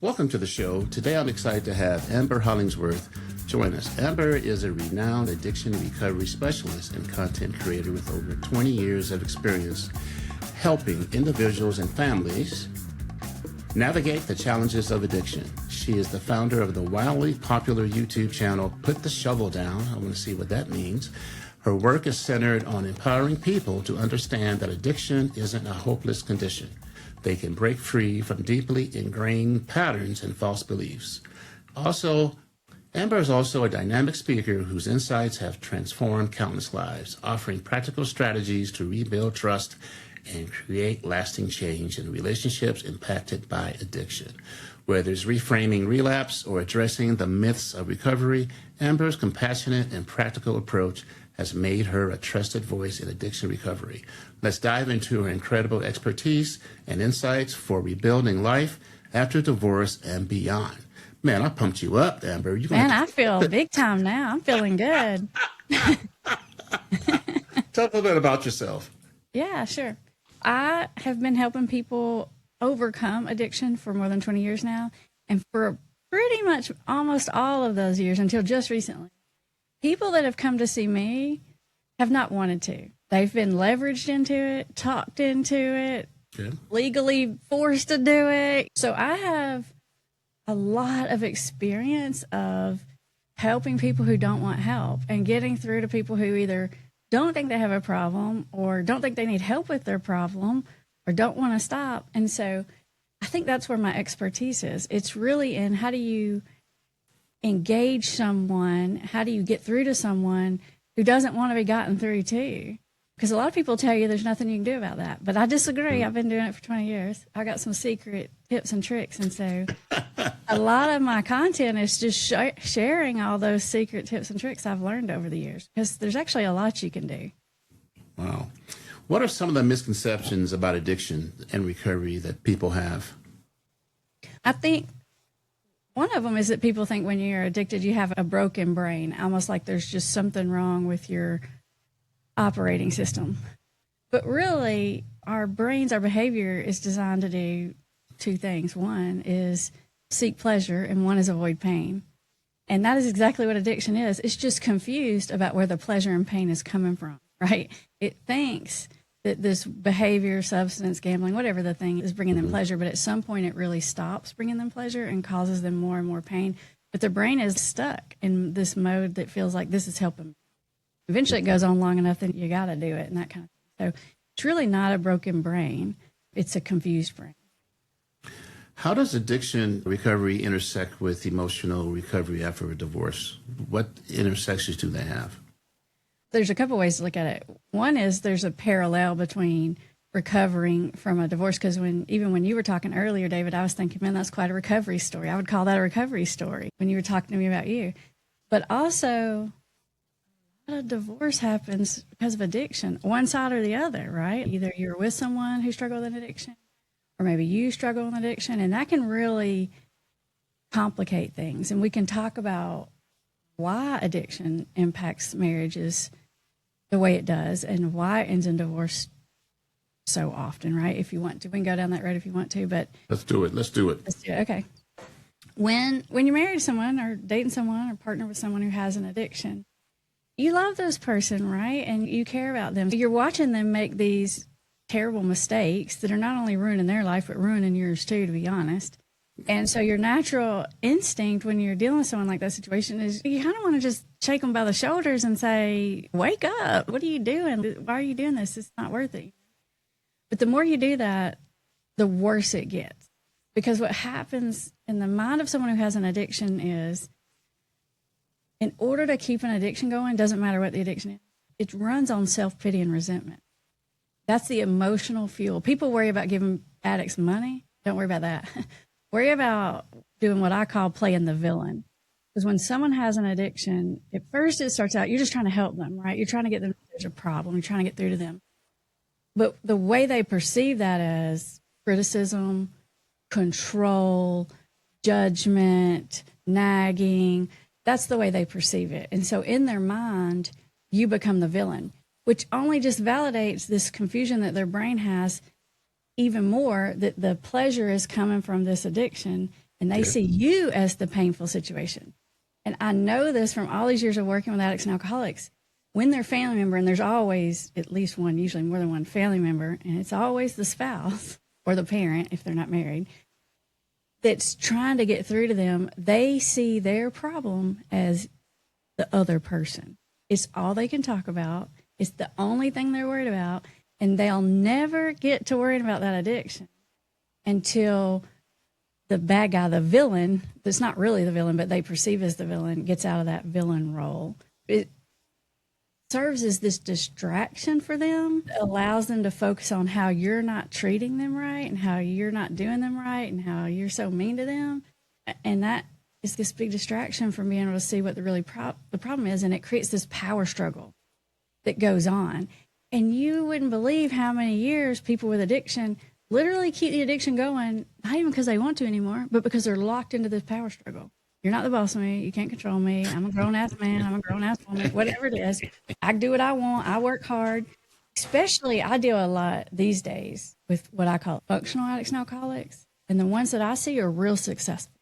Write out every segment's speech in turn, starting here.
Welcome to the show. Today I'm excited to have Amber Hollingsworth join us. Amber is a renowned addiction recovery specialist and content creator with over 20 years of experience helping individuals and families navigate the challenges of addiction. She is the founder of the wildly popular YouTube channel, Put the Shovel Down. I want to see what that means. Her work is centered on empowering people to understand that addiction isn't a hopeless condition. They can break free from deeply ingrained patterns and false beliefs. Also, Amber is also a dynamic speaker whose insights have transformed countless lives, offering practical strategies to rebuild trust and create lasting change in relationships impacted by addiction. Whether it's reframing relapse or addressing the myths of recovery, Amber's compassionate and practical approach has made her a trusted voice in addiction recovery. Let's dive into her incredible expertise and insights for rebuilding life after divorce and beyond. Man, I pumped you up, Amber. I feel big time now. I'm feeling good. Tell us a little bit about yourself. Yeah, sure. I have been helping people overcome addiction for more than 20 years now. And for pretty much almost all of those years until just recently, people that have come to see me have not wanted to. They've been leveraged into it, talked into it, legally forced to do it. So I have a lot of experience of helping people who don't want help and getting through to people who either don't think they have a problem or don't think they need help with their problem or don't want to stop. And so I think that's where my expertise is. It's really in how do you engage someone, how do you get through to someone who doesn't want to be gotten through to? Because a lot of people tell you there's nothing you can do about that. But I disagree. I've been doing it for 20 years. I got some secret tips and tricks. And so a lot of my content is just sharing all those secret tips and tricks I've learned over the years. Because there's actually a lot you can do. Wow. What are some of the misconceptions about addiction and recovery that people have? I think one of them is that people think when you're addicted, you have a broken brain, almost like there's just something wrong with your operating system. But really, our brains, our behavior is designed to do two things. One is seek pleasure, and one is avoid pain. And that is exactly what addiction is. It's just confused about where the pleasure and pain is coming from, right? It thinks that this behavior, substance, gambling, whatever the thing is bringing them pleasure, but at some point it really stops bringing them pleasure and causes them more and more pain. But their brain is stuck in this mode that feels like this is helping me. Eventually it goes on long enough that you got to do it and that kind of thing. So it's really not a broken brain. It's a confused brain. How does addiction recovery intersect with emotional recovery after a divorce? What intersections do they have? There's a couple ways to look at it. One is there's a parallel between recovering from a divorce, because even when you were talking earlier, David, I was thinking, man, that's quite a recovery story. I would call that a recovery story when you were talking to me about you. But also, a divorce happens because of addiction, one side or the other, right? Either you're with someone who struggled with an addiction, or maybe you struggle with addiction, and that can really complicate things. And we can talk about why addiction impacts marriages the way it does and why it ends in divorce so often, right? If you want to, we can go down that road if you want to, but let's do it. Let's do it. Okay. When you're married to someone or dating someone or partner with someone who has an addiction, you love this person, right? And you care about them. You're watching them make these terrible mistakes that are not only ruining their life, but ruining yours too, to be honest. And so your natural instinct when you're dealing with someone like that situation is you kind of want to just shake them by the shoulders and say, wake up. What are you doing? Why are you doing this? It's not worth it. But the more you do that, the worse it gets. Because what happens in the mind of someone who has an addiction is, in order to keep an addiction going, doesn't matter what the addiction is, it runs on self-pity and resentment. That's the emotional fuel. People worry about giving addicts money. Don't worry about that. Worry about doing what I call playing the villain. Because when someone has an addiction, at first it starts out, you're just trying to help them, right? You're trying to get them, there's a problem, you're trying to get through to them. But the way they perceive that as criticism, control, judgment, nagging, that's the way they perceive it. And so in their mind, you become the villain, which only just validates this confusion that their brain has even more, that the pleasure is coming from this addiction and they see you as the painful situation. And I know this from all these years of working with addicts and alcoholics. When their family member, and there's always at least one, usually more than one family member, and it's always the spouse or the parent if they're not married, that's trying to get through to them, they see their problem as the other person. It's all they can talk about. It's the only thing they're worried about, and they'll never get to worrying about that addiction until the bad guy, the villain, that's not really the villain, but they perceive as the villain, gets out of that villain role. It serves as this distraction for them. It allows them to focus on how you're not treating them right and how you're not doing them right and how you're so mean to them. And that is this big distraction from being able to see what the problem is. And it creates this power struggle that goes on. And you wouldn't believe how many years people with addiction literally keep the addiction going, not even because they want to anymore, but because they're locked into this power struggle. You're not the boss of me. You can't control me. I'm a grown-ass man. I'm a grown-ass woman. Whatever it is, I do what I want. I work hard. Especially, I deal a lot these days with what I call functional addicts and alcoholics. And the ones that I see are real successful.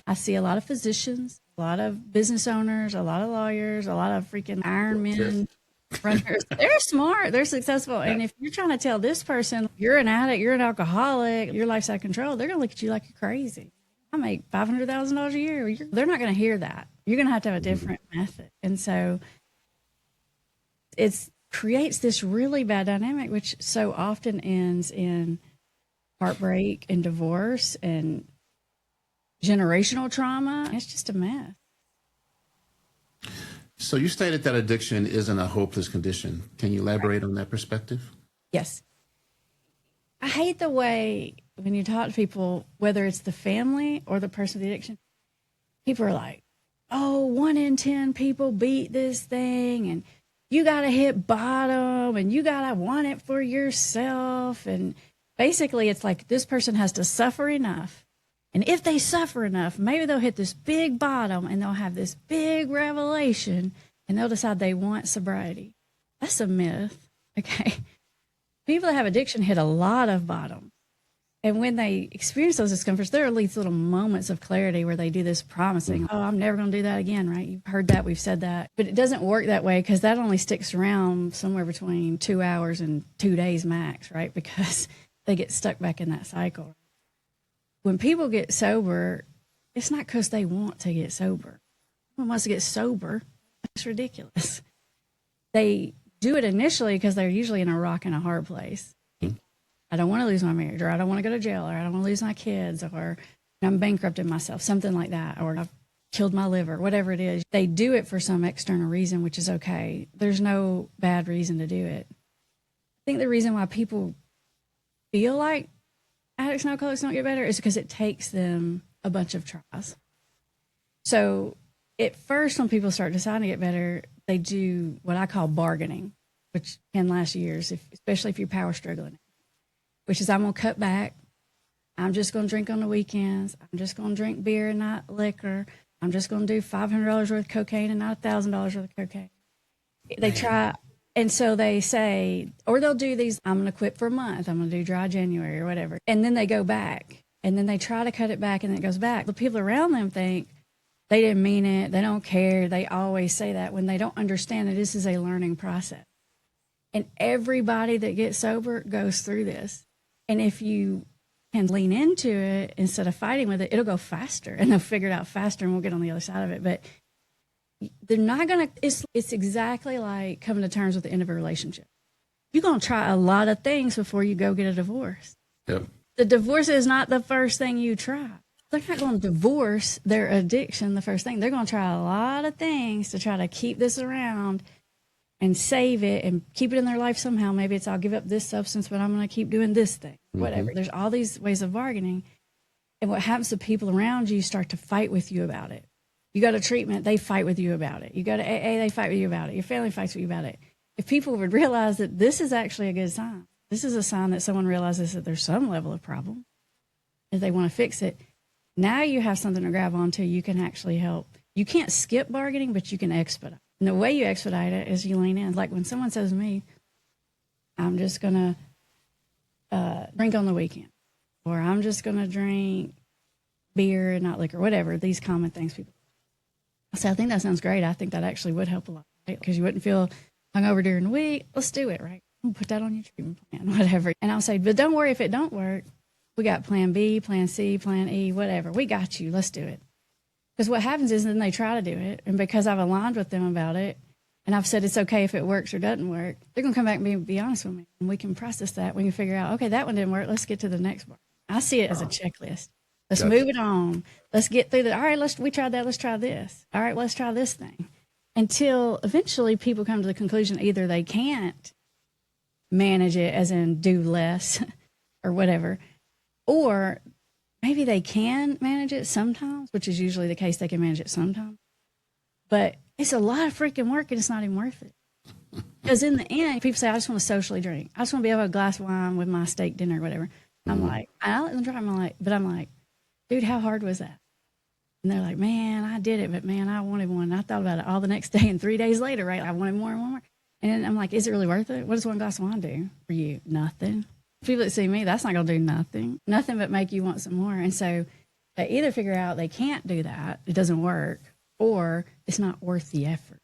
I see a lot of physicians, a lot of business owners, a lot of lawyers, a lot of freaking Ironmen runners. They're smart. They're successful. And if you're trying to tell this person, you're an addict, you're an alcoholic, your life's out of control, they're going to look at you like you're crazy. I make $500,000 a year. They're not going to hear that. You're going to have a different method. And so it creates this really bad dynamic, which so often ends in heartbreak and divorce and generational trauma. It's just a mess. So you stated that addiction isn't a hopeless condition. Can you elaborate on that perspective? Yes. I hate the way when you talk to people, whether it's the family or the person with the addiction, people are like, oh, 1 in 10 people beat this thing, and you got to hit bottom, and you got to want it for yourself. And basically, it's like this person has to suffer enough. And if they suffer enough, maybe they'll hit this big bottom, and they'll have this big revelation, and they'll decide they want sobriety. That's a myth, okay? People that have addiction hit a lot of bottoms. And when they experience those discomforts, there are these little moments of clarity where they do this promising, oh, I'm never going to do that again, right? You've heard that, we've said that. But it doesn't work that way because that only sticks around somewhere between 2 hours and 2 days max, right? Because they get stuck back in that cycle. When people get sober, it's not because they want to get sober. No one wants to get sober. That's ridiculous. They do it initially because they're usually in a rock and a hard place. I don't want to lose my marriage, or I don't want to go to jail, or I don't want to lose my kids, or I'm bankrupting myself, something like that, or I've killed my liver, whatever it is. They do it for some external reason, which is okay. There's no bad reason to do it. I think the reason why people feel like addicts and alcoholics don't get better is because it takes them a bunch of tries. So at first, when people start deciding to get better, they do what I call bargaining, which can last years, especially if you're power struggling. Which is, I'm going to cut back. I'm just going to drink on the weekends. I'm just going to drink beer and not liquor. I'm just going to do $500 worth of cocaine and not $1,000 worth of cocaine. They try, and so they say, or they'll do these, I'm going to quit for a month. I'm going to do dry January or whatever. And then they go back, and then they try to cut it back, and then it goes back. The people around them think they didn't mean it. They don't care. They always say that when they don't understand that this is a learning process. And everybody that gets sober goes through this. And if you can lean into it instead of fighting with it, it'll go faster, and they'll figure it out faster, and we'll get on the other side of it. But they're not going to, it's exactly like coming to terms with the end of a relationship. You're going to try a lot of things before you go get a divorce. Yep. The divorce is not the first thing you try. They're not going to divorce their addiction the first thing. They're going to try a lot of things to try to keep this around and save it and keep it in their life somehow. Maybe it's, I'll give up this substance, but I'm going to keep doing this thing, whatever. There's all these ways of bargaining. And what happens to people around you start to fight with you about it. You go to treatment, they fight with you about it. You go to AA, they fight with you about it. Your family fights with you about it. If people would realize that this is actually a good sign, this is a sign that someone realizes that there's some level of problem, if they want to fix it, now you have something to grab onto. You can actually help. You can't skip bargaining, but you can expedite. And the way you expedite it is you lean in. Like when someone says to me, I'm just going to drink on the weekend, or I'm just going to drink beer and not liquor, whatever, these common things people. I said, I think that sounds great. I think that actually would help a lot, right? Because you wouldn't feel hungover during the week. Let's do it, right? We'll put that on your treatment plan, whatever. And I'll say, but don't worry if it don't work. We got plan B, plan C, plan E, whatever. We got you. Let's do it. Because what happens is then they try to do it. And because I've aligned with them about it, and I've said it's okay if it works or doesn't work, they're going to come back and be honest with me. And we can process that. We can figure out, okay, that one didn't work. Let's get to the next one. I see it as a checklist. Let's move it on. Let's get through the, all right, we tried that. Let's try this. All right, let's try this thing. Until eventually people come to the conclusion either they can't manage it, as in do less or whatever, or maybe they can manage it sometimes, which is usually the case. They can manage it sometimes. But it's a lot of freaking work, and it's not even worth it. Because in the end, people say, I just want to socially drink. I just want to be able to have a glass of wine with my steak dinner or whatever. I'm like, I let them try. I'm like, dude, how hard was that? And they're like, man, I did it, but man, I wanted one. I thought about it all the next day, and 3 days later, right, I wanted more and more. And I'm like, is it really worth it? What does one glass of wine do for you? Nothing. People that see me, that's not going to do nothing. Nothing but make you want some more. And so they either figure out they can't do that, it doesn't work, or it's not worth the effort.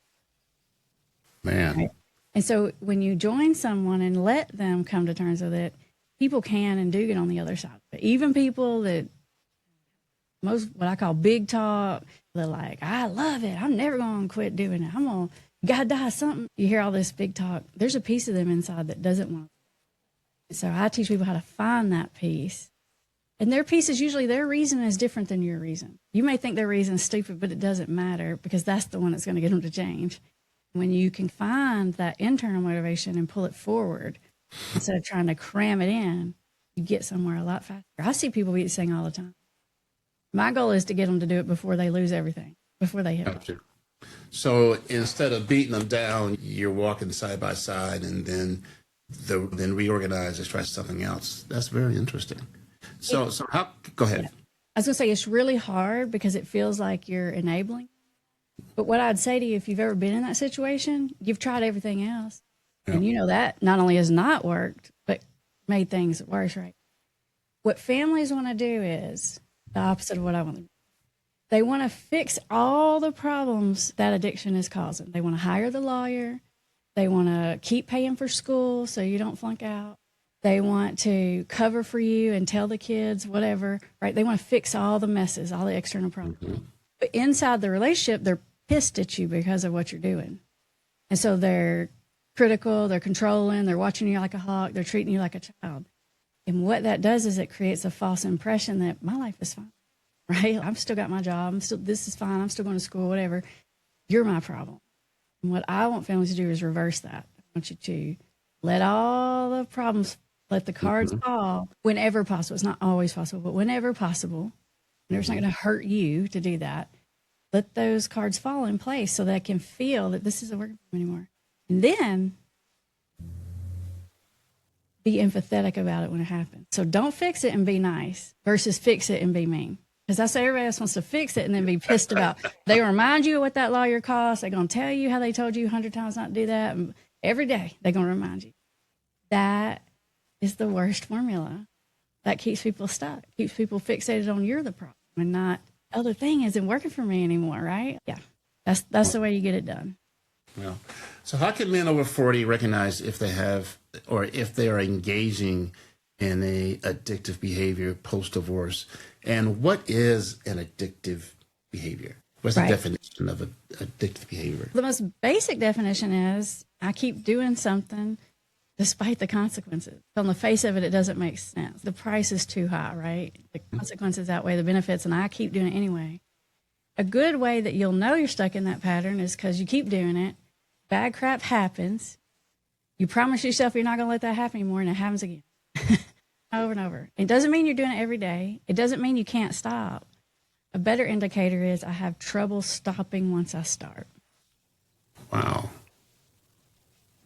Man. Right? And so when you join someone and let them come to terms with it, people can and do get on the other side. But even people that most what I call big talk, they're like, I love it. I'm never going to quit doing it. I'm going to, gotta die something. You hear all this big talk. There's a piece of them inside that doesn't want it. So I teach people how to find that piece. And their piece is usually their reason is different than your reason. You may think their reason is stupid, but it doesn't matter because that's the one that's going to get them to change. When you can find that internal motivation and pull it forward instead of trying to cram it in, you get somewhere a lot faster. I see people beat this thing all the time. My goal is to get them to do it before they lose everything, before they hit it. So instead of beating them down, you're walking side by side and then reorganize and try something else. That's very interesting. So how, go ahead. Yeah. I was going to say it's really hard because it feels like you're enabling. But what I'd say to you, if you've ever been in that situation, you've tried everything else. Yeah. And you know that not only has not worked, but made things worse, right? What families want to do is the opposite of what I want to do. They want to fix all the problems that addiction is causing. They want to hire the lawyer. They want to keep paying for school so you don't flunk out. They want to cover for you and tell the kids whatever, right? They want to fix all the messes, all the external problems. Mm-hmm. But inside the relationship, they're pissed at you because of what you're doing. And so they're critical, they're controlling, they're watching you like a hawk, they're treating you like a child. And what that does is it creates a false impression that my life is fine, right? I've still got my job. This is fine. I'm still going to school, whatever. You're my problem. And what I want families to do is reverse that. I want you to let all the problems, let the cards fall whenever possible. It's not always possible, but whenever possible. And it's not going to hurt you to do that. Let those cards fall in place so that I can feel that this isn't working for me anymore. And then be empathetic about it when it happens. So don't fix it and be nice versus fix it and be mean. Because that's what everybody else wants to fix it and then be pissed about. They remind you of what that lawyer costs. They're going to tell you how they told you 100 times not to do that. And every day they're going to remind you. That is the worst formula. That keeps people stuck, keeps people fixated on you're the problem and not other thing isn't working for me anymore, right? Yeah, that's the way you get it done. Well, so how can men over 40 recognize if they have or if they are engaging in a addictive behavior post-divorce? And what is an addictive behavior? What's the definition of addictive behavior? The most basic definition is I keep doing something despite the consequences. On the face of it, it doesn't make sense. The price is too high, right? The consequences outweigh the benefits, and I keep doing it anyway. A good way that you'll know you're stuck in that pattern is because you keep doing it. Bad crap happens. You promise yourself you're not going to let that happen anymore, and it happens again. Over and over. It doesn't mean you're doing it every day. It doesn't mean you can't stop. A better indicator is I have trouble stopping once I start. Wow.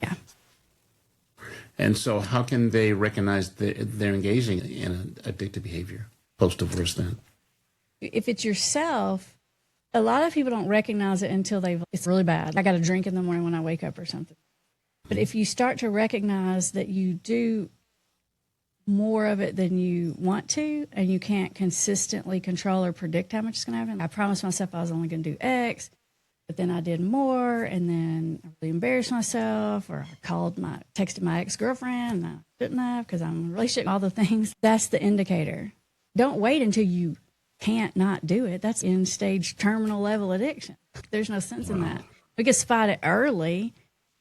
Yeah. And so how can they recognize that they're engaging in an addictive behavior post-divorce then? If it's yourself, a lot of people don't recognize it until it's really bad. I got a drink in the morning when I wake up or something. But if you start to recognize that you do more of it than you want to, and you can't consistently control or predict how much is going to happen. I promised myself I was only going to do X, but then I did more, and then I really embarrassed myself, or I texted my ex-girlfriend, and I shouldn't have because I'm in a relationship, all the things. That's the indicator. Don't wait until you can't not do it. That's end stage terminal level addiction. There's no sense in that. We can spot it early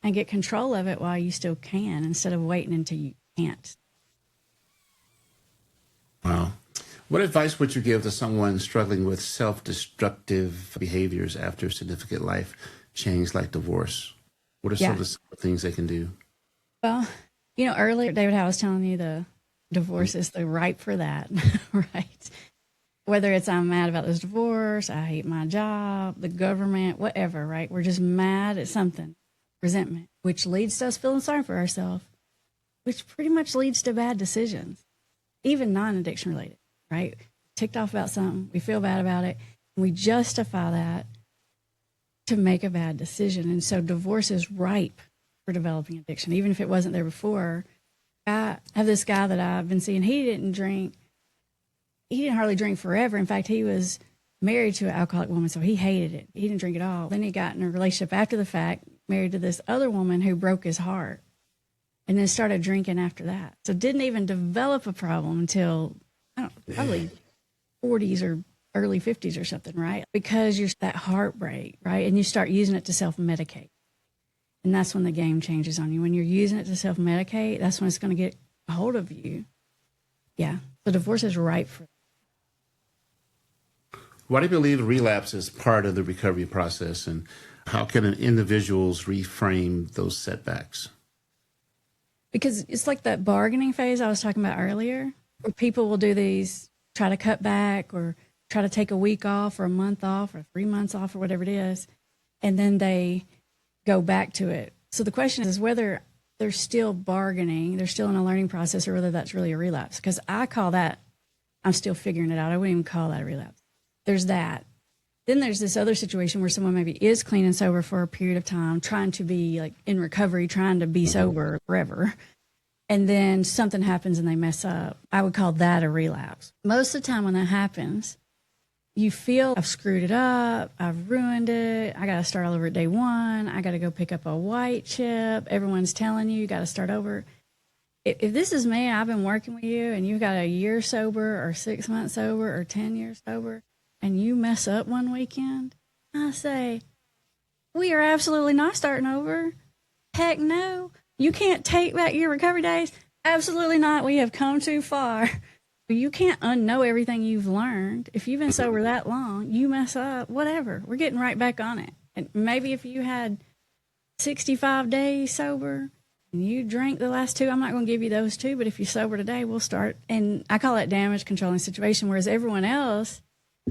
and get control of it while you still can, instead of waiting until you can't. Wow. What advice would you give to someone struggling with self-destructive behaviors after significant life change like divorce? What are some of the things they can do? Well, earlier, David, I was telling you the divorce is the ripe for that, right? Whether it's I'm mad about this divorce, I hate my job, the government, whatever, right? We're just mad at something, resentment, which leads to us feeling sorry for ourselves, which pretty much leads to bad decisions, even non-addiction related, right? Ticked off about something, we feel bad about it, and we justify that to make a bad decision. And so divorce is ripe for developing addiction, even if it wasn't there before. I have this guy that I've been seeing, he didn't hardly drink forever. In fact, he was married to an alcoholic woman, so he hated it. He didn't drink at all. Then he got in a relationship after the fact, married to this other woman who broke his heart, and then started drinking after that. So didn't even develop a problem until, probably 40s or early 50s or something, right? Because you're that heartbreak, right? And you start using it to self-medicate. And that's when the game changes on you. When you're using it to self-medicate, that's when it's going to get a hold of you. Yeah. The divorce is ripe for. Why do you believe relapse is part of the recovery process, and how can individuals reframe those setbacks? Because it's like that bargaining phase I was talking about earlier, where people will do these, try to cut back or try to take a week off or a month off or 3 months off or whatever it is, and then they go back to it. So the question is whether they're still bargaining, they're still in a learning process, or whether that's really a relapse. Because I call that, I'm still figuring it out. I wouldn't even call that a relapse. There's that. Then there's this other situation where someone maybe is clean and sober for a period of time, trying to be like in recovery, trying to be sober forever. And then something happens and they mess up. I would call that a relapse. Most of the time when that happens, you feel I've screwed it up, I've ruined it, I got to start all over at day one, I got to go pick up a white chip, everyone's telling you got to start over. If this is me, I've been working with you, and you've got a year sober or 6 months sober or 10 years sober, and you mess up one weekend, I say, we are absolutely not starting over. Heck no. You can't take back your recovery days. Absolutely not. We have come too far. You can't unknow everything you've learned. If you've been sober that long, you mess up, whatever. We're getting right back on it. And maybe if you had 65 days sober and you drank the last 2, I'm not going to give you those 2, but if you're sober today, we'll start. And I call that damage controlling situation, whereas everyone else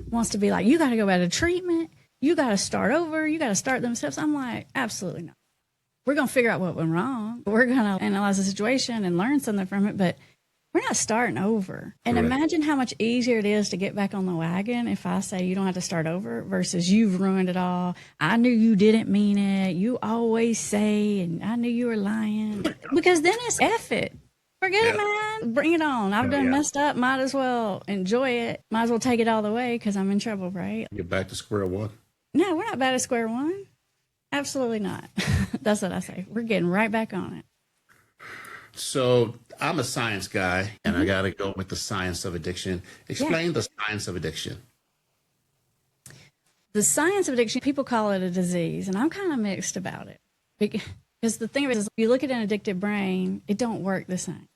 wants to be like, you got to go back to treatment. You got to start over. You got to start themselves. I'm like, absolutely not. We're going to figure out what went wrong. We're going to analyze the situation and learn something from it, but we're not starting over. And Correct. Imagine how much easier it is to get back on the wagon if I say you don't have to start over versus you've ruined it all. I knew you didn't mean it. You always say, and I knew you were lying. Because then it's F it. Forget it, man. Bring it on. I've done messed up. Might as well enjoy it. Might as well take it all the way because I'm in trouble, right? Get back to square one. No, we're not back at square one. Absolutely not. That's what I say. We're getting right back on it. So I'm a science guy, and I got to go with the science of addiction. Explain the science of addiction. The science of addiction, people call it a disease, and I'm kind of mixed about it. Because the thing is, if you look at an addicted brain, it don't work the same,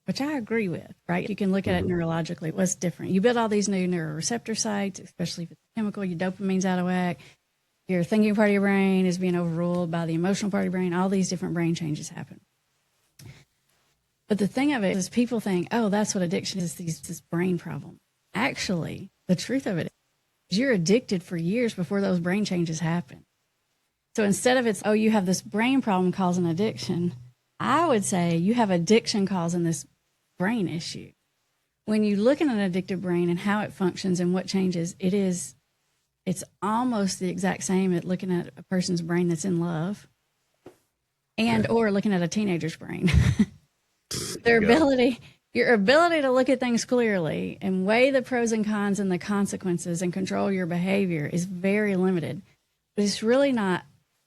which I agree with, right? You can look at it neurologically. What's different? You build all these new neuroreceptor sites, especially if it's chemical, your dopamine's out of whack. Your thinking part of your brain is being overruled by the emotional part of your brain. All these different brain changes happen. But the thing of it is people think, oh, that's what addiction is, this brain problem. Actually, the truth of it is you're addicted for years before those brain changes happen. So instead of it's, oh, you have this brain problem causing addiction, I would say you have addiction causing this brain issue. When you look at an addicted brain and how it functions and what changes, it's almost the exact same at looking at a person's brain that's in love or looking at a teenager's brain. Their ability Your ability to look at things clearly and weigh the pros and cons and the consequences and control your behavior is very limited. But it's really not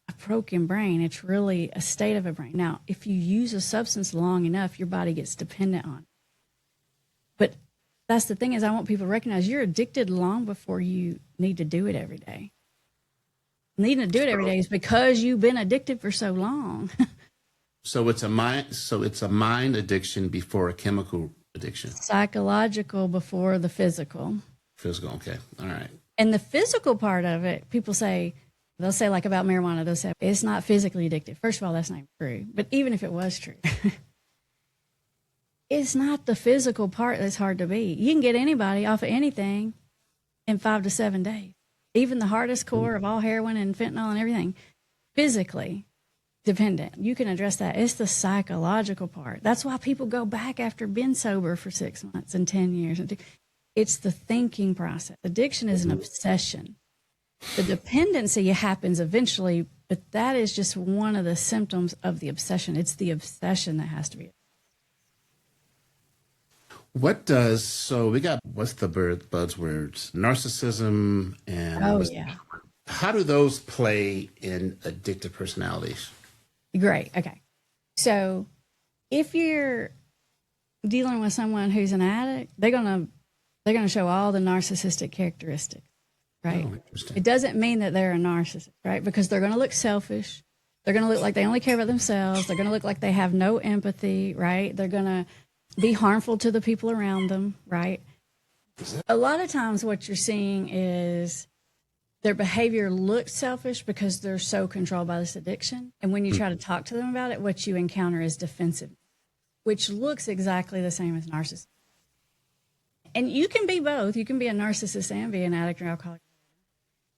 a broken brain. It's really a state of a brain. Now, if you use a substance long enough, your body gets dependent on it. But that's the thing is I want people to recognize you're addicted long before you need to do it every day. Needing to do it every day is because you've been addicted for so long. So it's a mind addiction before a chemical addiction. Psychological before the physical. Physical, okay. All right. And the physical part of it, people say, they'll say like about marijuana, they'll say it's not physically addictive. First of all, that's not true. But even if it was true, it's not the physical part that's hard to beat. You can get anybody off of anything in 5 to 7 days. Even the hardest core of all heroin and fentanyl and everything, physically dependent. You can address that. It's the psychological part. That's why people go back after being sober for 6 months and 10 years. It's the thinking process. Addiction is an obsession. The dependency happens eventually, but that is just one of the symptoms of the obsession. It's the obsession that has to be. What's the buzzwords? Narcissism and how do those play in addictive personalities? Great. Okay. So if you're dealing with someone who's an addict, they're gonna show all the narcissistic characteristics, right? Oh, interesting. It doesn't mean that they're a narcissist, right? Because they're gonna look selfish. They're gonna look like they only care about themselves. They're gonna look like they have no empathy, right? They're gonna be harmful to the people around them, right? A lot of times what you're seeing is their behavior looks selfish because they're so controlled by this addiction. And when you try to talk to them about it, what you encounter is defensive, which looks exactly the same as narcissism. And you can be both. You can be a narcissist and be an addict or alcoholic.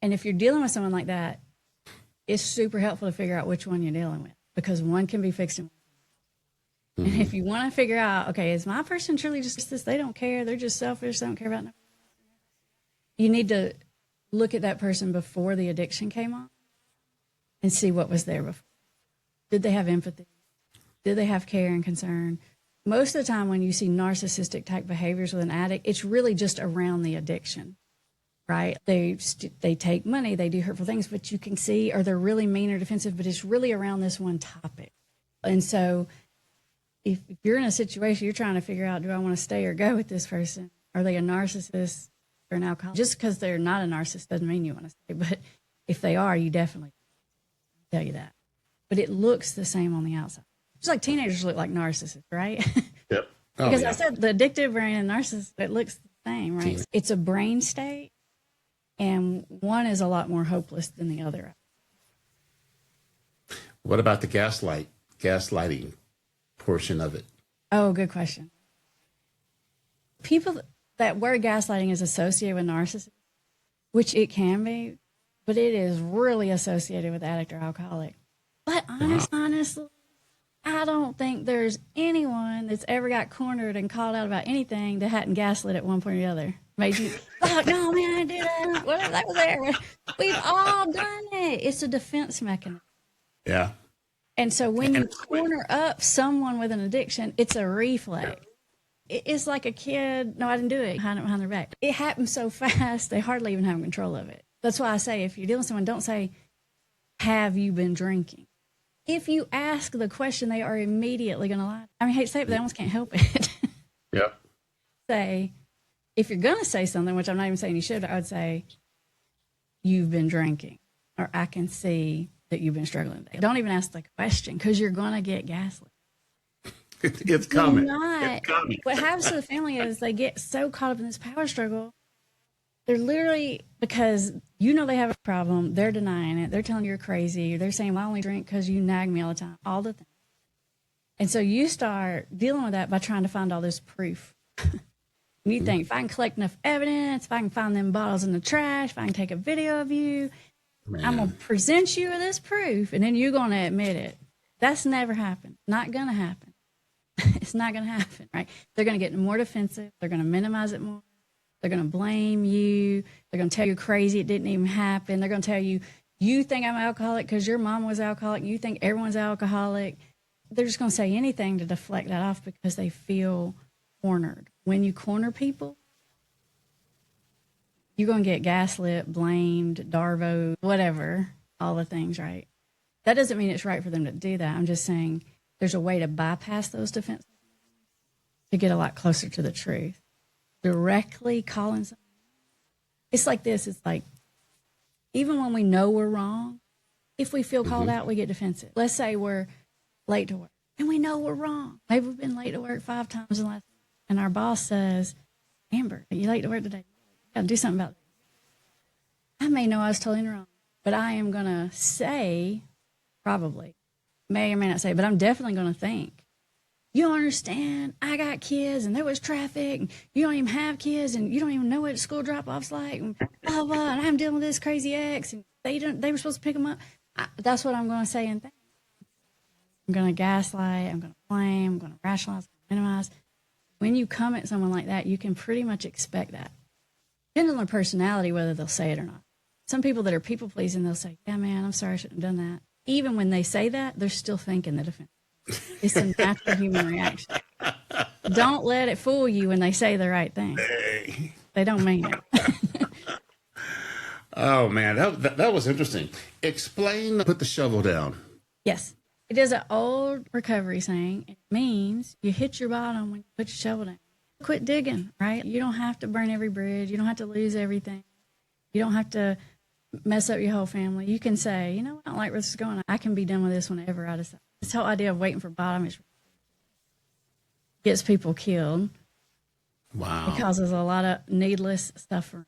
And if you're dealing with someone like that, it's super helpful to figure out which one you're dealing with because one can be fixed and And if you want to figure out, okay, is my person truly just this? They don't care. They're just selfish. They don't care about nothing. You need to look at that person before the addiction came on and see what was there before. Did they have empathy? Did they have care and concern? Most of the time when you see narcissistic type behaviors with an addict, it's really just around the addiction, right? They take money, they do hurtful things, but you can see, or they're really mean or defensive, but it's really around this one topic. And so if you're in a situation, you're trying to figure out, do I want to stay or go with this person? Are they a narcissist or an alcoholic? Just because they're not a narcissist doesn't mean you want to stay. But if they are, you definitely tell you that. But it looks the same on the outside. Just like teenagers look like narcissists, right? Yep. Oh, Because yeah. I said the addictive brain and narcissist, it looks the same, right? Yeah. It's a brain state, and one is a lot more hopeless than the other. What about the gaslighting portion of it? Oh, good question. People that word gaslighting is associated with narcissism, which it can be, but it is really associated with addict or alcoholic. But honestly, I don't think there's anyone that's ever got cornered and called out about anything that hadn't gaslit at one point or the other. Made you, oh, no, man, I did that. Whatever, that was there. We've all done it. It's a defense mechanism. Yeah. And so when you corner up someone with an addiction, it's a reflex. It's like a kid, no, I didn't do it, behind their back. It happens so fast, they hardly even have control of it. That's why I say, if you're dealing with someone, don't say, have you been drinking? If you ask the question, they are immediately going to lie. I mean, I hate to say it, but they almost can't help it. Yep. Say, if you're going to say something, which I'm not even saying you should, I would say, you've been drinking, or I can see that you've been struggling today. Don't even ask the question because you're going to get gaslit. It's coming. It's coming. What happens to the family is they get so caught up in this power struggle. They're literally, because you know they have a problem, they're denying it. They're telling you're crazy. They're saying, well, I only drink because you nag me all the time, all the things. And so you start dealing with that by trying to find all this proof. You think, if I can collect enough evidence, if I can find them bottles in the trash, if I can take a video of you, I'm going to present you with this proof, and then you're going to admit it. That's never happened. Not going to happen. It's not going to happen, right? They're going to get more defensive. They're going to minimize it more. They're going to blame you. They're going to tell you crazy. It didn't even happen. They're going to tell you, you think I'm alcoholic because your mom was alcoholic. You think everyone's alcoholic. They're just going to say anything to deflect that off because they feel cornered. When you corner people, you're going to get gaslit, blamed, darvo, whatever, all the things, right? That doesn't mean it's right for them to do that. I'm just saying there's a way to bypass those defenses to get a lot closer to the truth. Directly calling someone. It's like this. It's like, even when we know we're wrong, if we feel called out, we get defensive. Let's say we're late to work and we know we're wrong. Maybe we've been late to work 5 times in the last week, and our boss says, Amber, are you late to work today? You got to do something about it. I may know I was totally wrong, but I am going to say, probably, may or may not say, but I'm definitely going to think, you don't understand, I got kids and there was traffic and you don't even have kids and you don't even know what school drop-off's like and blah, blah, and I'm dealing with this crazy ex and they were supposed to pick them up. That's what I'm going to say and think. I'm going to gaslight, I'm going to blame, I'm going to rationalize, minimize. When you come at someone like that, you can pretty much expect that. Depends on their personality, whether they'll say it or not. Some people that are people-pleasing, they'll say, yeah, man, I'm sorry, I shouldn't have done that. Even when they say that, they're still thinking the defense. It's a natural human reaction. Don't let it fool you when they say the right thing. They don't mean it. Oh, man, that was interesting. Explain, put the shovel down. Yes. It is an old recovery saying. It means you hit your bottom when you put your shovel down. Quit digging, right? You don't have to burn every bridge. You don't have to lose everything. You don't have to mess up your whole family. You can say, you know, I don't like where this is going. I can be done with this whenever I decide. This whole idea of waiting for bottom gets people killed. Wow. It causes a lot of needless suffering.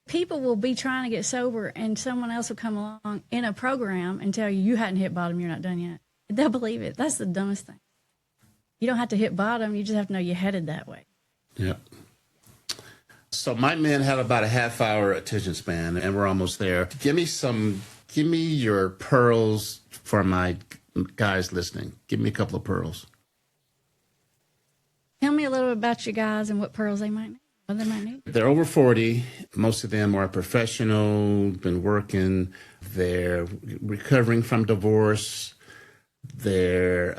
People will be trying to get sober and someone else will come along in a program and tell you, you hadn't hit bottom, you're not done yet. They'll believe it. That's the dumbest thing. You don't have to hit bottom. You just have to know you're headed that way. Yep. So my men have about a half-hour attention span, and we're almost there. Give me your pearls for my guys listening. Give me a couple of pearls. Tell me a little bit about you guys and what pearls they might need. What they might need. They're over 40. Most of them are professional, been working. They're recovering from divorce. They're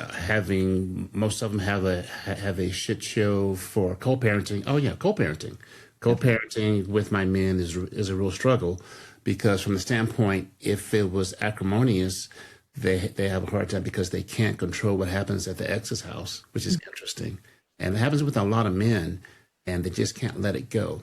most of them have a shit show for co-parenting. Oh yeah, co-parenting. Co-parenting with my men is a real struggle, because from the standpoint, if it was acrimonious, they have a hard time because they can't control what happens at the ex's house, which is interesting. And it happens with a lot of men, and they just can't let it go.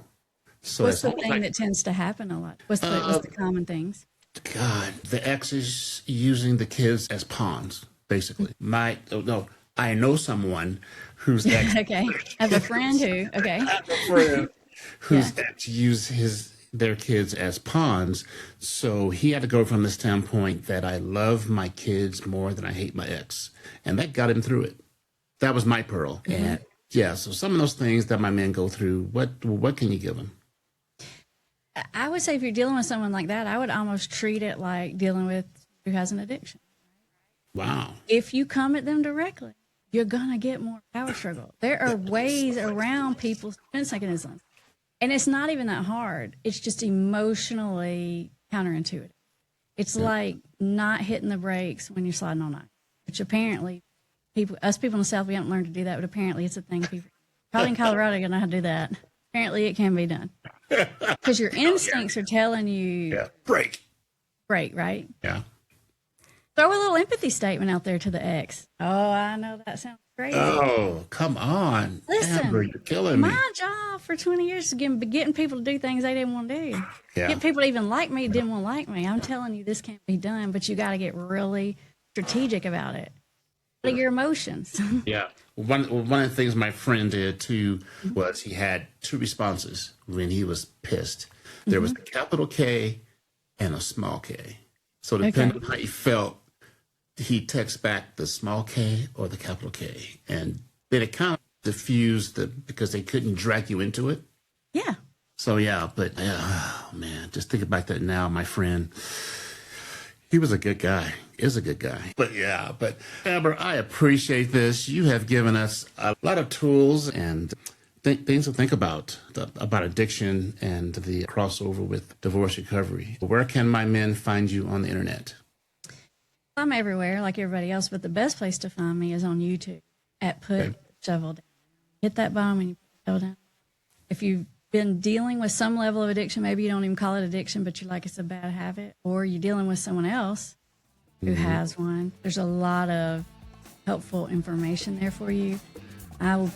So what's the thing that tends to happen a lot? What's the common things? God, the ex is using the kids as pawns, basically. I know someone whose ex. Okay, I have a friend who. Okay. I have a friend whose ex used their kids as pawns. So he had to go from the standpoint that I love my kids more than I hate my ex, and that got him through it. That was my pearl. Mm-hmm. And yeah, so some of those things that my men go through, what can you give them? I would say if you're dealing with someone like that, I would almost treat it like dealing with who has an addiction. Wow. If you come at them directly, you're going to get more power struggle. There are ways around people's defense mechanisms. And it's not even that hard. It's just emotionally counterintuitive. It's like not hitting the brakes when you're sliding on ice, which apparently us people in the South, we haven't learned to do that, but apparently it's a thing. People, probably in Colorado, you know how to do that. Apparently it can be done. Because your instincts are telling you. Yeah. Break, right? Yeah. Throw a little empathy statement out there to the ex. Oh, I know that sounds crazy. Oh, come on. Listen, Amber, you're killing me. My job for 20 years is getting people to do things they didn't want to do. Yeah. Get people to even like me, didn't want to like me. I'm telling you, this can't be done, but you got to get really strategic about it. Your emotions. Yeah. One of the things my friend did too was he had 2 responses when he was pissed. There was the capital K and a small K. So depending on how he felt, he texts back the small K or the capital K. And then it kind of diffused because they couldn't drag you into it. Yeah. So yeah, but oh man, just thinking about that now, my friend, he was a good guy. Is a good guy. But Amber, I appreciate this. You have given us a lot of tools and things to think about addiction and the crossover with divorce recovery. Where can my men find you on the internet? I'm everywhere like everybody else, but the best place to find me is on YouTube at Put Shovel Down. hit that bomb and you put the pill down. If you've been dealing with some level of addiction, maybe you don't even call it addiction, but you're like, it's a bad habit, or you're dealing with someone else who has one, there's a lot of helpful information there for you. I will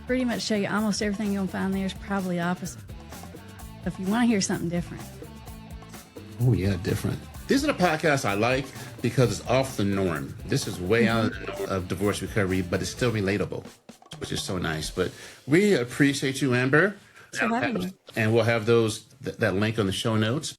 pretty much show you almost everything you'll find there is probably the opposite. So if you want to hear something different. Oh, yeah, different. This is a podcast I like because it's off the norm. This is way out of the norm of divorce recovery, but it's still relatable, which is so nice. But we appreciate you, Amber. Thanks for having me. And we'll have that link on the show notes.